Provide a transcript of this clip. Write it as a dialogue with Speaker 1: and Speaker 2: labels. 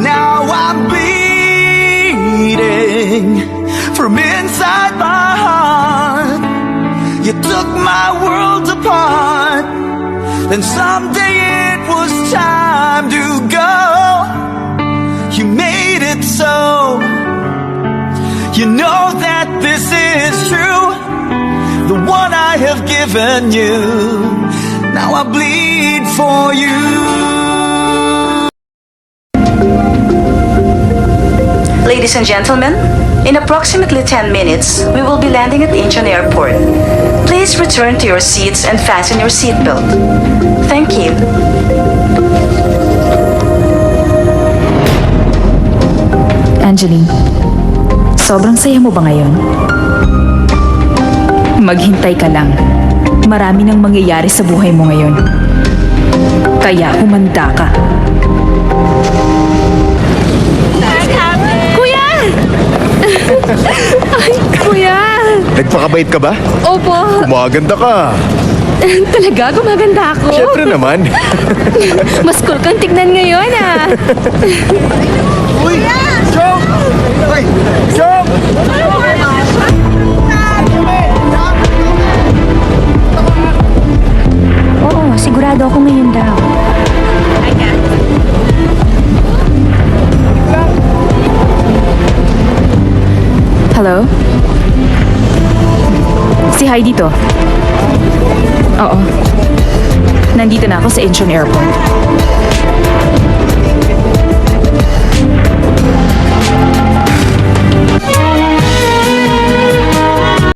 Speaker 1: Now I'm bleeding from inside my heart. You took my world apart. Then someday it was time to go. You made it so. You know that this is true. The one I have given you. Now I bleed for you.
Speaker 2: Ladies and gentlemen, in approximately 10 minutes, we will be landing at Incheon Airport. Please return to your seats and fasten your seatbelt. Thank you.
Speaker 3: Angeline, sobrang saya mo ba ngayon? Maghintay ka lang. Marami nang mangyayari sa buhay mo ngayon. Kaya humanda ka.
Speaker 4: Kuya! Ay, kuya!
Speaker 5: Nagpakabait ka ba?
Speaker 4: Opo.
Speaker 5: Kumaganda ka.
Speaker 4: Talaga, gumaganda ako.
Speaker 5: Siyempre naman.
Speaker 4: Mas cool kang tignan ngayon, ah.
Speaker 5: Uy! Jom! Uy! Jom!
Speaker 3: Oo, sigurado ako ngayon daw. Hello? Si Heidi to. Oo. Nandito na ako sa Incheon Airport.